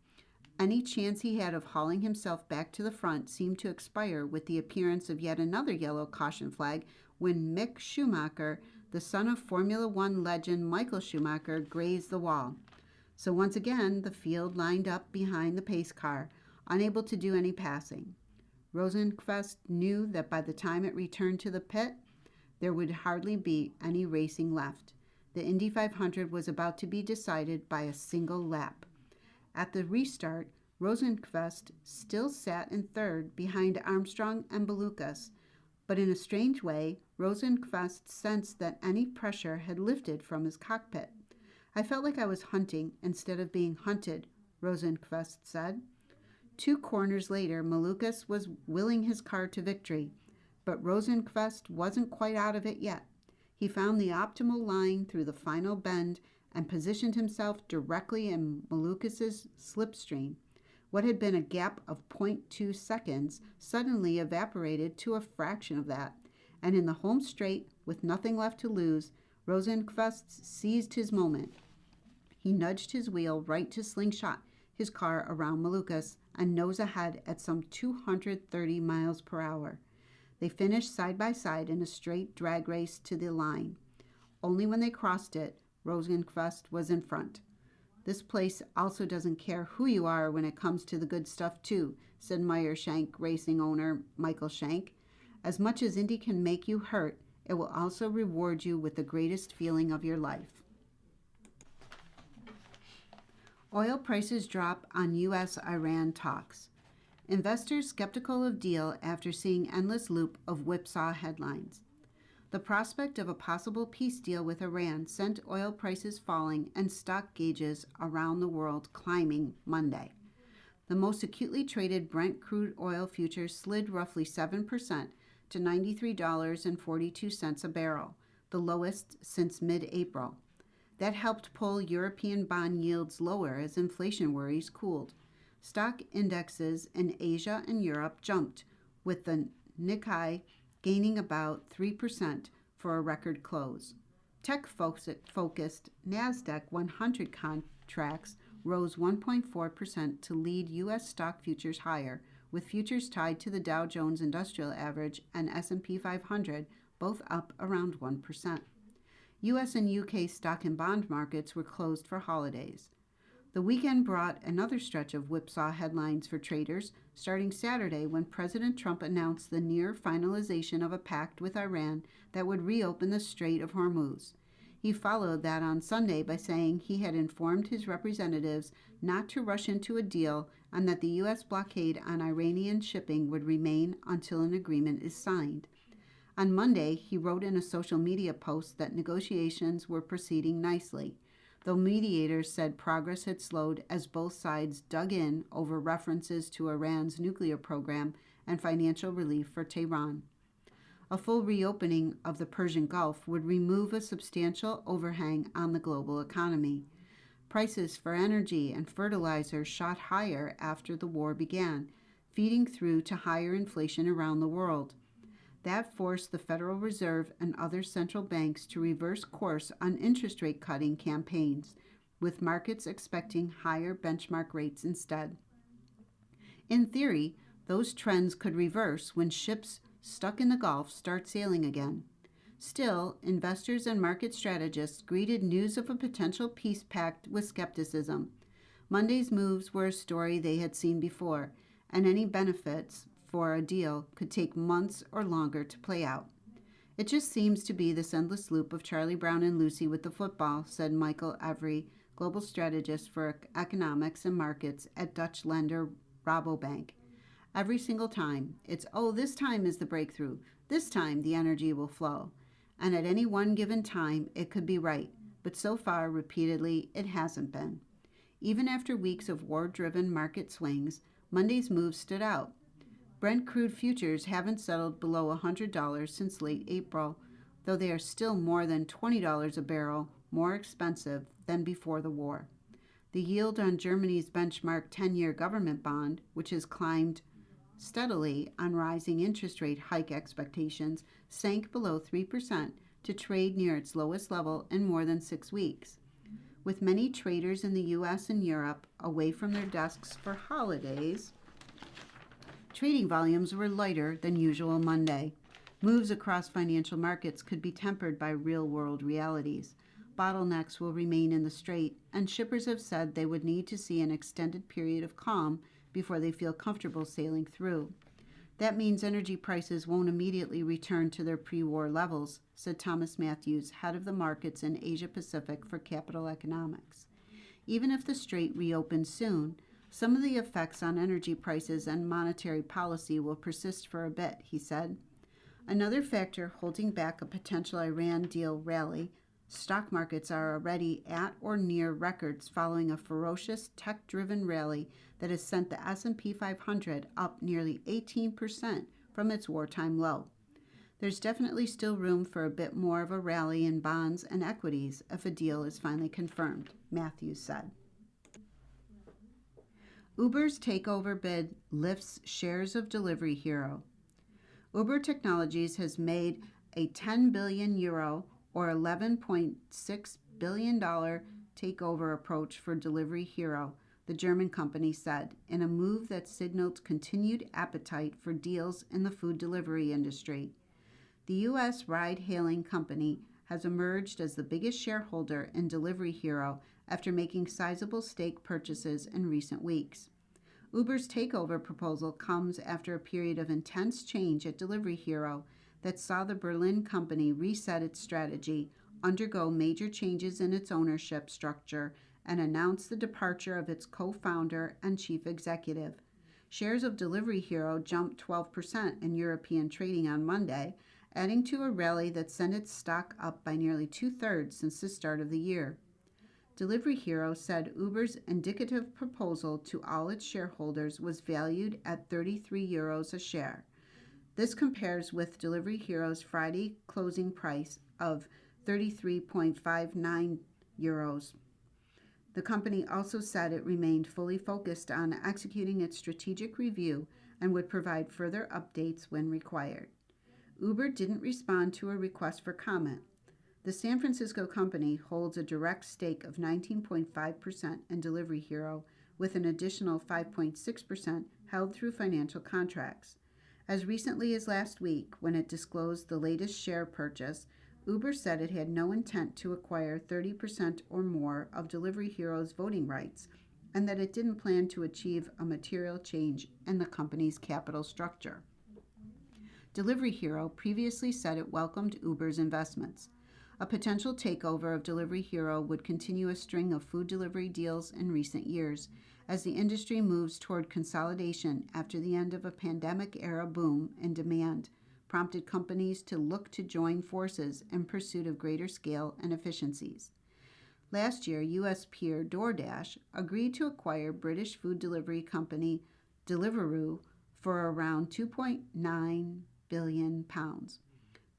Speaker 2: Any chance he had of hauling himself back to the front seemed to expire with the appearance of yet another yellow caution flag when Mick Schumacher, the son of Formula One legend Michael Schumacher, grazed the wall. So once again, the field lined up behind the pace car, unable to do any passing. Rosenquist knew that by the time it returned to the pit, there would hardly be any racing left. The Indy 500 was about to be decided by a single lap. At the restart, Rosenquist still sat in third behind Armstrong and Malukas, but in a strange way, Rosenquist sensed that any pressure had lifted from his cockpit. I felt like I was hunting instead of being hunted, Rosenquist said. 2 corners later, Malukas was willing his car to victory, but Rosenquist wasn't quite out of it yet. He found the optimal line through the final bend and positioned himself directly in Malukas's slipstream. What had been a gap of 0.2 seconds suddenly evaporated to a fraction of that, and in the home straight, with nothing left to lose, Rosenquist seized his moment. He nudged his wheel right to slingshot his car around Malukas and nose ahead at some 230 miles per hour. They finished side by side in a straight drag race to the line. Only when they crossed it, Rosenquist was in front. This place also doesn't care who you are when it comes to the good stuff too, said Meyer-Shank racing owner Michael Shank. As much as Indy can make you hurt, it will also reward you with the greatest feeling of your life. Oil prices drop on U.S.-Iran talks. Investors skeptical of deal after seeing endless loop of whipsaw headlines. The prospect of a possible peace deal with Iran sent oil prices falling and stock gauges around the world climbing Monday. The most acutely traded Brent crude oil futures slid roughly 7% to $93.42 a barrel, the lowest since mid-April. That helped pull European bond yields lower as inflation worries cooled. Stock indexes in Asia and Europe jumped, with the Nikkei gaining about 3%, for a record close. Tech-focused NASDAQ 100 contracts rose 1.4% to lead U.S. stock futures higher, with futures tied to the Dow Jones Industrial Average and S&P 500 both up around 1%. U.S. and U.K. stock and bond markets were closed for holidays. The weekend brought another stretch of whipsaw headlines for traders, starting Saturday when President Trump announced the near finalization of a pact with Iran that would reopen the Strait of Hormuz. He followed that on Sunday by saying he had informed his representatives not to rush into a deal and that the U.S. blockade on Iranian shipping would remain until an agreement is signed. On Monday, he wrote in a social media post that negotiations were proceeding nicely, though mediators said progress had slowed as both sides dug in over references to Iran's nuclear program and financial relief for Tehran. A full reopening of the Persian Gulf would remove a substantial overhang on the global economy. Prices for energy and fertilizer shot higher after the war began, feeding through to higher inflation around the world. That forced the Federal Reserve and other central banks to reverse course on interest rate cutting campaigns, with markets expecting higher benchmark rates instead. In theory, those trends could reverse when ships stuck in the Gulf start sailing again. Still, investors and market strategists greeted news of a potential peace pact with skepticism. Monday's moves were a story they had seen before, and any benefits for a deal could take months or longer to play out. It just seems to be this endless loop of Charlie Brown and Lucy with the football, said Michael Avery, global strategist for economics and markets at Dutch lender Rabobank. Every single time, it's, this time is the breakthrough. This time the energy will flow. And at any one given time, it could be right. But so far, repeatedly, it hasn't been. Even after weeks of war-driven market swings, Monday's move stood out. Brent crude futures haven't settled below $100 since late April, though they are still more than $20 a barrel more expensive than before the war. The yield on Germany's benchmark 10-year government bond, which has climbed steadily on rising interest rate hike expectations, sank below 3% to trade near its lowest level in more than 6 weeks. With many traders in the U.S. and Europe away from their desks for holidays, trading volumes were lighter than usual Monday. Moves across financial markets could be tempered by real-world realities. Bottlenecks will remain in the strait, and shippers have said they would need to see an extended period of calm before they feel comfortable sailing through. That means energy prices won't immediately return to their pre-war levels, said Thomas Matthews, head of the markets in Asia Pacific for Capital Economics. Even if the strait reopens soon, some of the effects on energy prices and monetary policy will persist for a bit, he said. Another factor holding back a potential Iran deal rally, stock markets are already at or near records following a ferocious tech-driven rally that has sent the S&P 500 up nearly 18% from its wartime low. There's definitely still room for a bit more of a rally in bonds and equities if a deal is finally confirmed, Matthews said. Uber's takeover bid lifts shares of Delivery Hero. Uber Technologies has made a €10 billion or $11.6 billion takeover approach for Delivery Hero, the German company said, in a move that signaled continued appetite for deals in the food delivery industry. The U.S. ride-hailing company has emerged as the biggest shareholder in Delivery Hero after making sizable stake purchases in recent weeks. Uber's takeover proposal comes after a period of intense change at Delivery Hero that saw the Berlin company reset its strategy, undergo major changes in its ownership structure, and announce the departure of its co-founder and chief executive. Shares of Delivery Hero jumped 12% in European trading on Monday, adding to a rally that sent its stock up by nearly 2/3 since the start of the year. Delivery Hero said Uber's indicative proposal to all its shareholders was valued at €33 a share. This compares with Delivery Hero's Friday closing price of €33.59. The company also said it remained fully focused on executing its strategic review and would provide further updates when required. Uber didn't respond to a request for comment. The San Francisco company holds a direct stake of 19.5% in Delivery Hero, with an additional 5.6% held through financial contracts. As recently as last week, when it disclosed the latest share purchase, Uber said it had no intent to acquire 30% or more of Delivery Hero's voting rights, and that it didn't plan to achieve a material change in the company's capital structure. Delivery Hero previously said it welcomed Uber's investments. A potential takeover of Delivery Hero would continue a string of food delivery deals in recent years, as the industry moves toward consolidation after the end of a pandemic-era boom in demand prompted companies to look to join forces in pursuit of greater scale and efficiencies. Last year, U.S. peer DoorDash agreed to acquire British food delivery company Deliveroo for around £2.9 billion.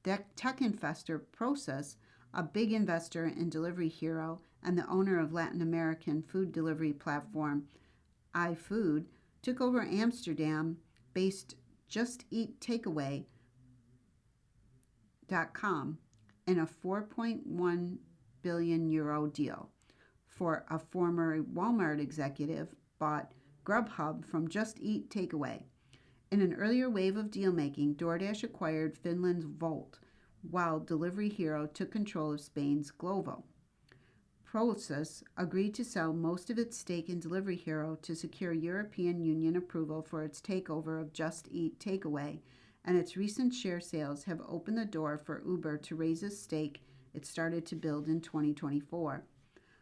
Speaker 2: The tech investor Prosus, a big investor in Delivery Hero and the owner of Latin American food delivery platform iFood, took over Amsterdam-based Just Eat Takeaway.com in a €4.1 billion deal. For a former Walmart executive bought Grubhub from Just Eat Takeaway. In an earlier wave of deal-making, DoorDash acquired Finland's Volt, while Delivery Hero took control of Spain's Glovo. Prosus agreed to sell most of its stake in Delivery Hero to secure European Union approval for its takeover of Just Eat Takeaway, and its recent share sales have opened the door for Uber to raise a stake it started to build in 2024.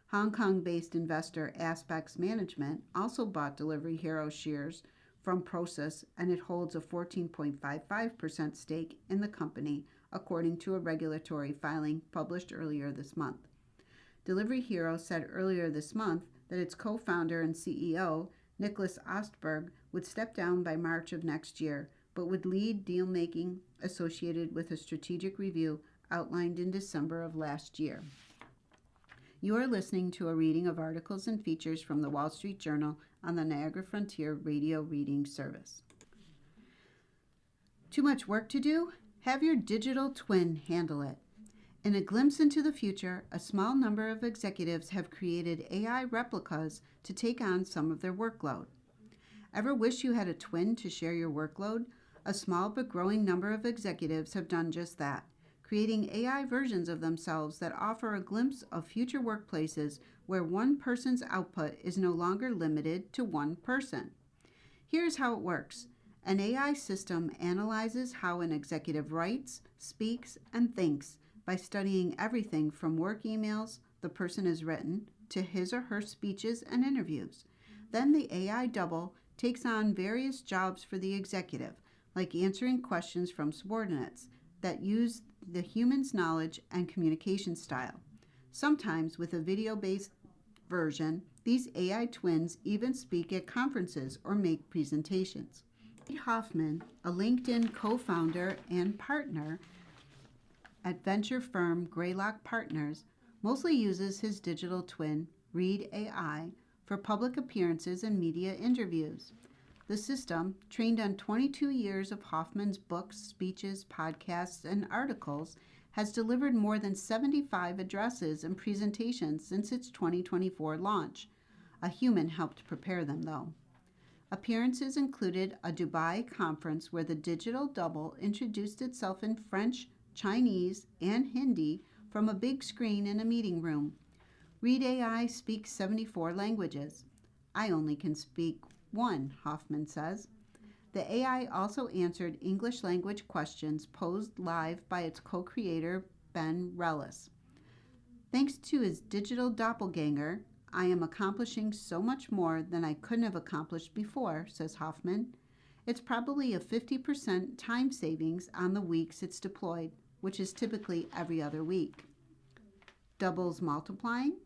Speaker 2: Hong Kong-based investor Aspects Management also bought Delivery Hero shares from Prosus, and it holds a 14.55% stake in the company, according to a regulatory filing published earlier this month. Delivery Hero said earlier this month that its co-founder and CEO, Nicholas Ostberg, would step down by March of next year, but would lead deal-making associated with a strategic review outlined in December of last year. You are listening to a reading of articles and features from the Wall Street Journal on the Niagara Frontier Radio Reading Service. Too much work to do? Have your digital twin handle it. In a glimpse into the future, a small number of executives have created AI replicas to take on some of their workload. Ever wish you had a twin to share your workload? A small but growing number of executives have done just that, creating AI versions of themselves that offer a glimpse of future workplaces where one person's output is no longer limited to one person. Here's how it works. An AI system analyzes how an executive writes, speaks, and thinks by studying everything from work emails the person has written to his or her speeches and interviews. Then the AI double takes on various jobs for the executive, like answering questions from subordinates that use the human's knowledge and communication style. Sometimes, with a video-based version, these AI twins even speak at conferences or make presentations. Reid Hoffman, a LinkedIn co-founder and partner at venture firm Greylock Partners, mostly uses his digital twin, Reid AI, for public appearances and media interviews. The system, trained on 22 years of Hoffman's books, speeches, podcasts, and articles, has delivered more than 75 addresses and presentations since its 2024 launch. A human helped prepare them, though. Appearances included a Dubai conference where the digital double introduced itself in French, Chinese, and Hindi from a big screen in a meeting room. Reid AI speaks 74 languages. I only can speak one, Hoffman says. The AI also answered English language questions posed live by its co-creator, Ben Rellis. Thanks to his digital doppelganger, I am accomplishing so much more than I couldn't have accomplished before, says Hoffman. It's probably a 50% time savings on the weeks it's deployed, which is typically every other week. Doubles multiplying?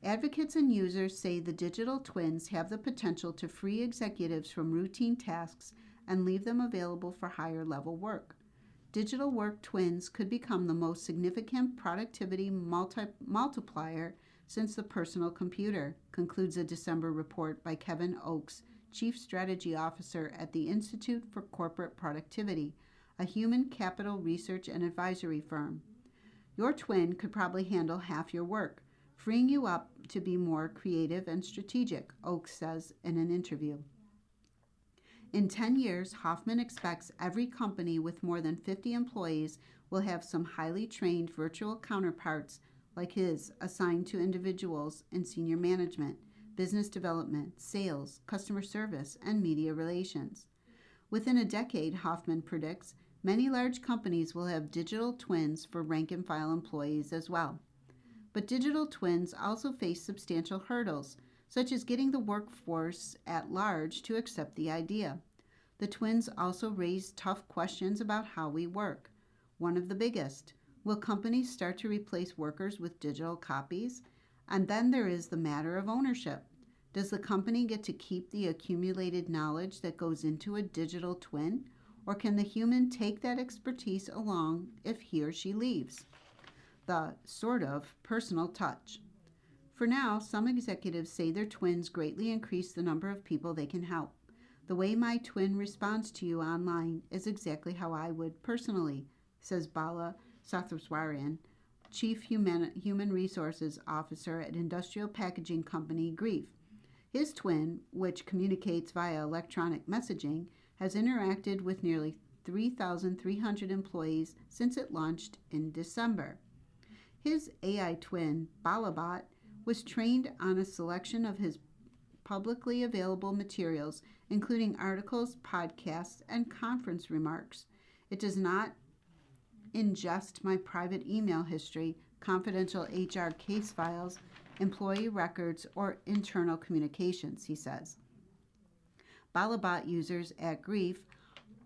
Speaker 2: Advocates and users say the digital twins have the potential to free executives from routine tasks and leave them available for higher level work. Digital work twins could become the most significant productivity multiplier since the personal computer, concludes a December report by Kevin Oakes, Chief Strategy Officer at the Institute for Corporate Productivity, a human capital research and advisory firm. Your twin could probably handle half your work, freeing you up to be more creative and strategic, Oakes says in an interview. In 10 years, Hoffman expects every company with more than 50 employees will have some highly trained virtual counterparts like his assigned to individuals in senior management, business development, sales, customer service, and media relations. Within a decade, Hoffman predicts, many large companies will have digital twins for rank and file employees as well. But digital twins also face substantial hurdles, such as getting the workforce at large to accept the idea. The twins also raise tough questions about how we work. One of the biggest, will companies start to replace workers with digital copies? And then there is the matter of ownership. Does the company get to keep the accumulated knowledge that goes into a digital twin? Or can the human take that expertise along if he or she leaves? The sort of personal touch. For now, some executives say their twins greatly increase the number of people they can help. The way my twin responds to you online is exactly how I would personally, says Bala Sathwaswarian, Chief Human Resources Officer at industrial packaging company Grief. His twin, which communicates via electronic messaging, has interacted with nearly 3,300 employees since it launched in December. His AI twin, Balabot, was trained on a selection of his publicly available materials, including articles, podcasts, and conference remarks. It does not ingest my private email history, confidential HR case files, employee records, or internal communications, he says. Balabot users at Grief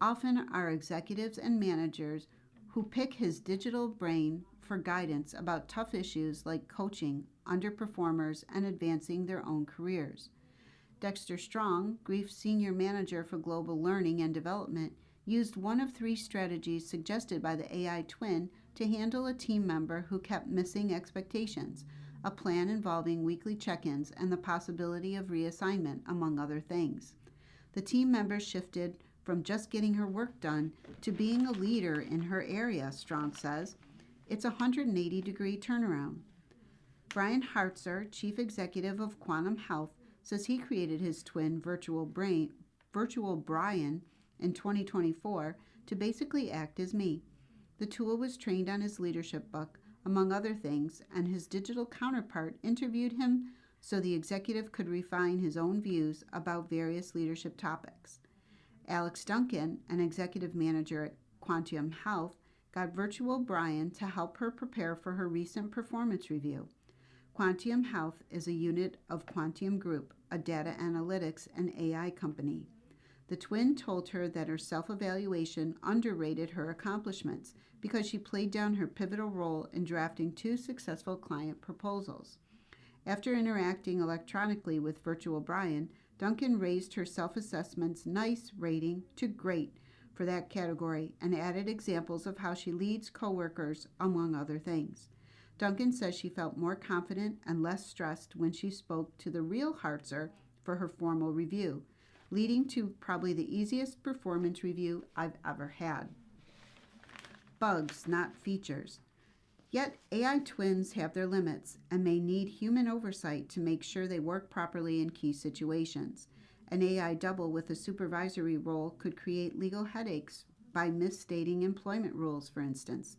Speaker 2: often are executives and managers who pick his digital brain for guidance about tough issues like coaching underperformers and advancing their own careers. Dexter Strong, Grief's senior manager for global learning and development, used one of 3 strategies suggested by the AI twin to handle a team member who kept missing expectations, a plan involving weekly check-ins and the possibility of reassignment, among other things. The team member shifted from just getting her work done to being a leader in her area, Strong says. It's a 180-degree turnaround. Brian Hartzer, chief executive of Quantum Health, says he created his twin Virtual Brian in 2024 to basically act as me. The tool was trained on his leadership book, among other things, and his digital counterpart interviewed him so the executive could refine his own views about various leadership topics. Alex Duncan, an executive manager at Quantum Health, got Virtual Brian to help her prepare for her recent performance review. Quantum Health is a unit of Quantum Group, a data analytics and AI company. The twin told her that her self-evaluation underrated her accomplishments because she played down her pivotal role in drafting 2 successful client proposals. After interacting electronically with Virtual Brian, Duncan raised her self-assessment's nice rating to great for that category and added examples of how she leads coworkers, among other things. Duncan says she felt more confident and less stressed when she spoke to the real Hartzer for her formal review, leading to probably the easiest performance review I've ever had. Bugs, not features. Yet AI twins have their limits and may need human oversight to make sure they work properly in key situations. An AI double with a supervisory role could create legal headaches by misstating employment rules, for instance.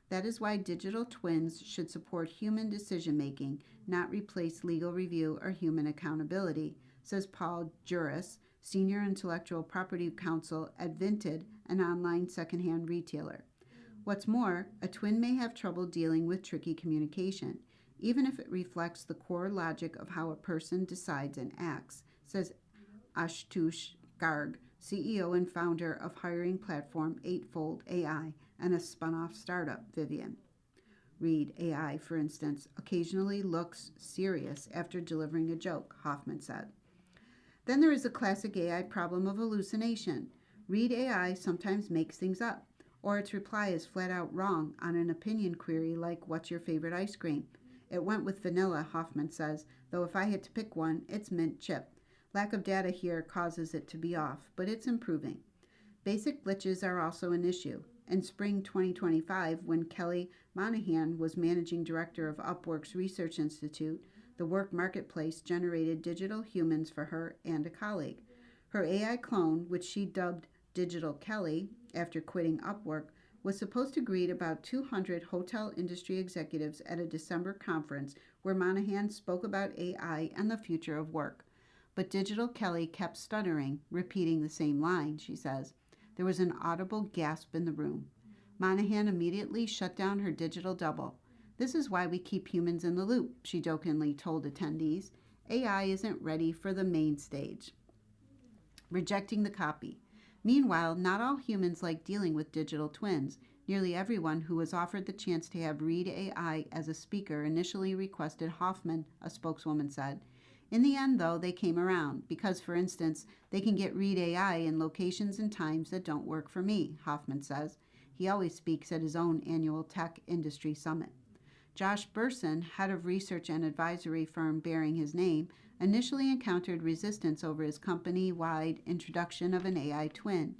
Speaker 2: That is why digital twins should support human decision-making, not replace legal review or human accountability, says Paul Juris, Senior Intellectual Property Counsel at Vinted, an online secondhand retailer. What's more, a twin may have trouble dealing with tricky communication, even if it reflects the core logic of how a person decides and acts, says Ashutosh Garg, CEO and founder of hiring platform Eightfold AI and a spun-off startup, Vivian. Read AI, for instance, occasionally looks serious after delivering a joke, Hoffman said. Then there is the classic AI problem of hallucination. Read AI sometimes makes things up, or its reply is flat out wrong on an opinion query like, what's your favorite ice cream? It went with vanilla, Hoffman says, though if I had to pick one, it's mint chip. Lack of data here causes it to be off, but it's improving. Basic glitches are also an issue. In spring 2025, when Kelly Monahan was managing director of Upwork's Research Institute, the work marketplace generated digital humans for her and a colleague. Her AI clone, which she dubbed Digital Kelly after quitting Upwork, was supposed to greet about 200 hotel industry executives at a December conference where Monahan spoke about AI and the future of work. But Digital Kelly kept stuttering, repeating the same line, she says. There was an audible gasp in the room. Monahan immediately shut down her digital double. This is why we keep humans in the loop, she jokingly told attendees. AI isn't ready for the main stage. Rejecting the copy. Meanwhile, not all humans like dealing with digital twins. Nearly everyone who was offered the chance to have Read AI as a speaker initially requested Hoffman, a spokeswoman said. In the end, though, they came around because, for instance, they can get Read AI in locations and times that don't work for me, Hoffman says. He always speaks at his own annual tech industry summit. Josh Burson, head of research and advisory firm bearing his name, initially encountered resistance over his company-wide introduction of an AI twin.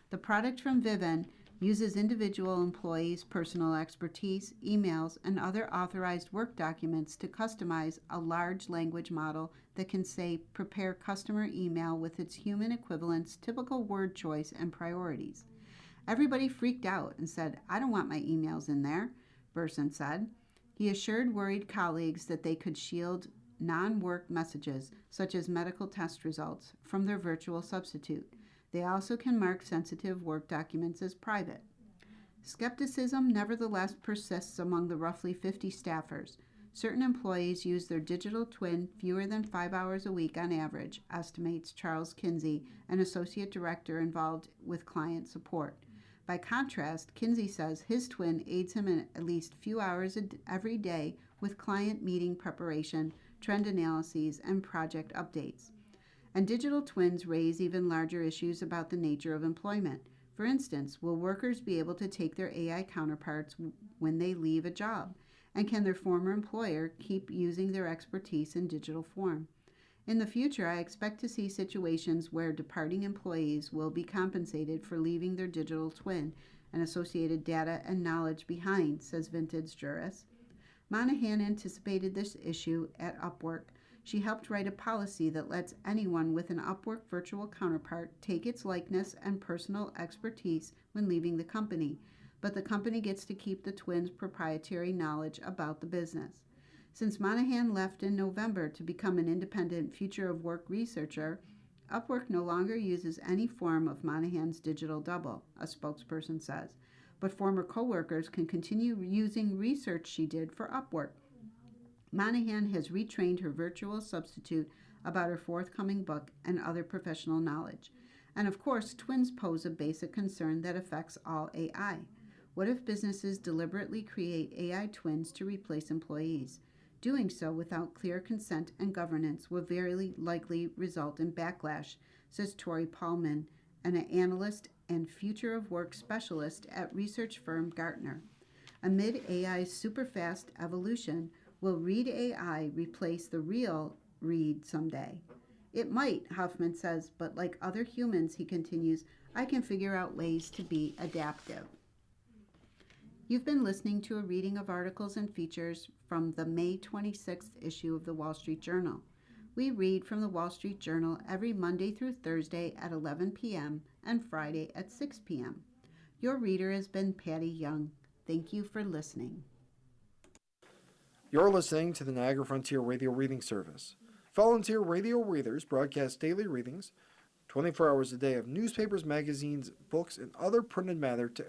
Speaker 2: The product from Vivint uses individual employees' personal expertise, emails, and other authorized work documents to customize a large language model that can say prepare customer email with its human equivalent's typical word choice and priorities. Everybody freaked out and said, I don't want my emails in there, Burson said. He assured worried colleagues that they could shield non-work messages, such as medical test results, from their virtual substitute. They also can mark sensitive work documents as private. Skepticism nevertheless persists among the roughly 50 staffers. Certain employees use their digital twin fewer than 5 hours a week on average, estimates Charles Kinsey, an associate director involved with client support. By contrast, Kinsey says his twin aids him in at least a few hours every day with client meeting preparation, trend analyses, and project updates. And digital twins raise even larger issues about the nature of employment. For instance, will workers be able to take their AI counterparts when they leave a job? And can their former employer keep using their expertise in digital form? In the future, I expect to see situations where departing employees will be compensated for leaving their digital twin and associated data and knowledge behind, says Vintage Juris. Monahan anticipated this issue at Upwork. She helped write a policy that lets anyone with an Upwork virtual counterpart take its likeness and personal expertise when leaving the company, but the company gets to keep the twins' proprietary knowledge about the business. Since Monahan left in November to become an independent future of work researcher, Upwork no longer uses any form of Monahan's digital double, a spokesperson says, but former coworkers can continue using research she did for Upwork. Monahan has retrained her virtual substitute about her forthcoming book and other professional knowledge. And of course, twins pose a basic concern that affects all AI. What if businesses deliberately create AI twins to replace employees? Doing so without clear consent and governance will very likely result in backlash, says Tori Paulman, an analyst and future of work specialist at research firm Gartner. Amid AI's superfast evolution, will Read AI replace the real Read someday? It might, Huffman says, but like other humans, he continues, I can figure out ways to be adaptive. You've been listening to a reading of articles and features from the May 26th issue of the Wall Street Journal. We read from the Wall Street Journal every Monday through Thursday at 11 p.m. and Friday at 6 p.m. Your reader has been Patty Young. Thank you for listening.
Speaker 1: You're listening to the Niagara Frontier Radio Reading Service. Volunteer radio readers broadcast daily readings, 24 hours a day of newspapers, magazines, books, and other printed matter to